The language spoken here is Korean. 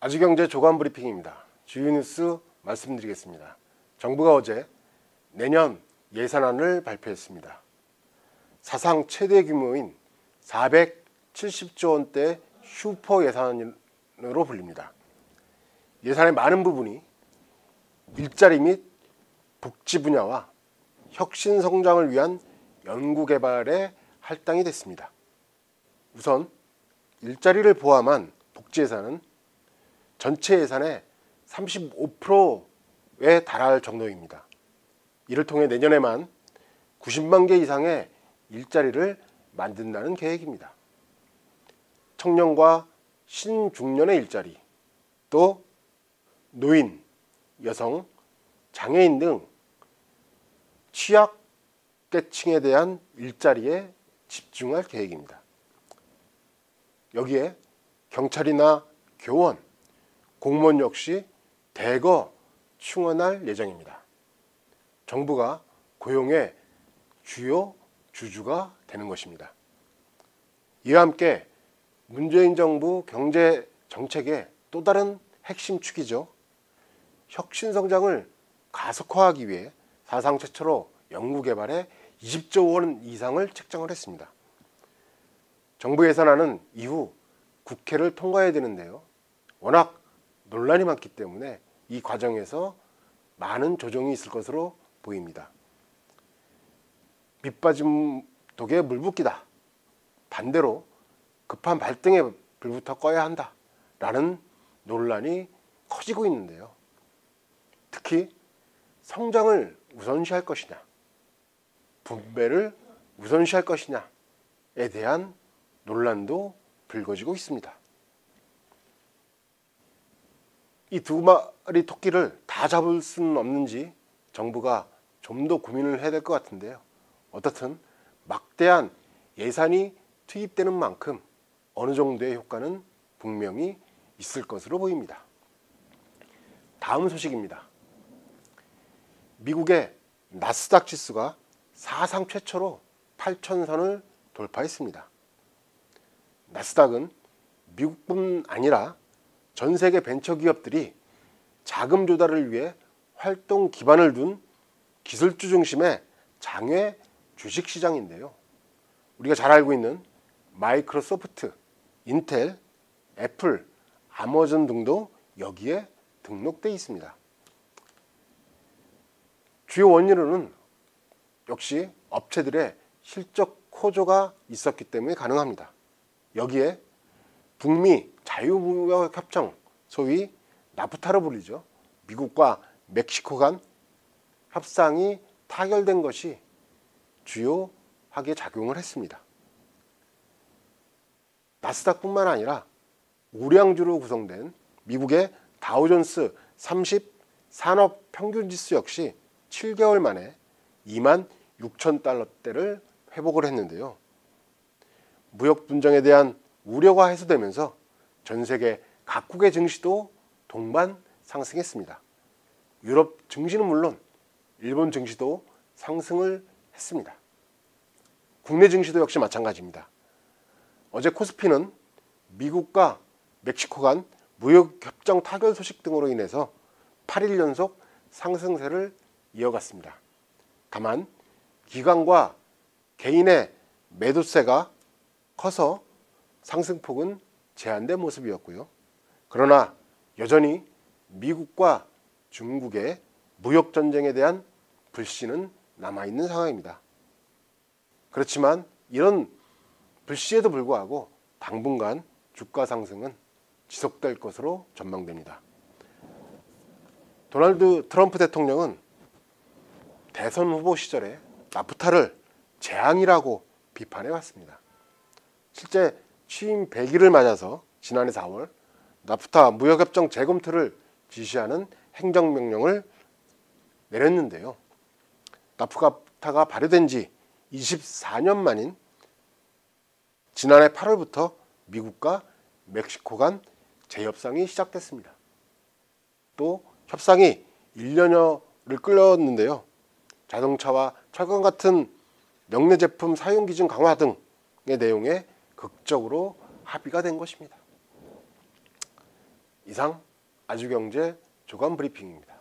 아주경제 조간 브리핑입니다. 주요 뉴스 말씀드리겠습니다. 정부가 어제 내년 예산안을 발표했습니다. 사상 최대 규모인 470조 원대 슈퍼 예산으로 불립니다. 예산의 많은 부분이 일자리 및 복지 분야와 혁신 성장을 위한 연구개발에 할당이 됐습니다. 우선 일자리를 포함한 복지 예산은 전체 예산의 35%에 달할 정도입니다. 이를 통해 내년에만 90만 개 이상의 일자리를 만든다는 계획입니다. 청년과 신중년의 일자리, 또 노인, 여성, 장애인 등 취약계층에 대한 일자리에 집중할 계획입니다. 여기에 경찰이나 교원, 공무원 역시 대거 충원할 예정입니다. 정부가 고용의 주요 주주가 되는 것입니다. 이와 함께 문재인 정부 경제 정책의 또 다른 핵심 축이죠. 혁신 성장을 가속화하기 위해 사상 최초로 연구개발에 20조 원 이상을 책정을 했습니다. 정부 예산안은 이후 국회를 통과해야 되는데요. 워낙 논란이 많기 때문에 이 과정에서 많은 조정이 있을 것으로 보입니다. 밑빠진 독에 물 붓기다. 반대로 급한 발등에 불부터 꺼야 한다. 라는 논란이 커지고 있는데요. 특히 성장을 우선시할 것이냐, 분배를 우선시할 것이냐에 대한 논란도 불거지고 있습니다. 이 두 마리 토끼를 다 잡을 수는 없는지 정부가 좀 더 고민을 해야 될 것 같은데요. 어떻든 막대한 예산이 투입되는 만큼 어느 정도의 효과는 분명히 있을 것으로 보입니다. 다음 소식입니다. 미국의 나스닥 지수가 사상 최초로 8,000선을 돌파했습니다. 나스닥은 미국뿐 아니라 전 세계 벤처 기업들이 자금 조달을 위해 활동 기반을 둔 기술주 중심의 장외 주식시장인데요. 우리가 잘 알고 있는 마이크로소프트, 인텔, 애플, 아마존 등도 여기에 등록되어 있습니다. 주요 원인으로는 역시 업체들의 실적 호조가 있었기 때문에 가능합니다. 여기에 북미 자유무역협정, 소위 나프타로 불리죠. 미국과 멕시코 간 협상이 타결된 것이 주요하게 작용을 했습니다. 나스닥뿐만 아니라 우량주로 구성된 미국의 다우존스 30 산업평균지수 역시 7개월 만에 26,000달러대를 회복을 했는데요. 무역 분쟁에 대한 우려가 해소되면서 전 세계 각국의 증시도 동반 상승했습니다. 유럽 증시는 물론 일본 증시도 상승을 했습니다. 국내 증시도 역시 마찬가지입니다. 어제 코스피는 미국과 멕시코 간 무역협정 타결 소식 등으로 인해서 8일 연속 상승세를 이어갔습니다. 다만 기관과 개인의 매도세가 커서 상승폭은 제한된 모습이었고요. 그러나 여전히 미국과 중국의 무역전쟁에 대한 불씨는 남아있는 상황입니다. 그렇지만 이런 불씨에도 불구하고 당분간 주가 상승은 지속될 것으로 전망됩니다. 도널드 트럼프 대통령은 대선 후보 시절에 나프타를 재앙이라고 비판해 왔습니다. 실제 취임 100일을 맞아서 지난해 4월 나프타 무역협정 재검토를 지시하는 행정명령을 내렸는데요. 나프타가 발효된 지 24년 만인 지난해 8월부터 미국과 멕시코 간 재협상이 시작됐습니다. 또 협상이 1년여를 끌었는데요. 자동차와 철강 같은 역내 제품 사용 기준 강화 등의 내용에 극적으로 합의가 된 것입니다. 이상 아주경제 조간 브리핑입니다.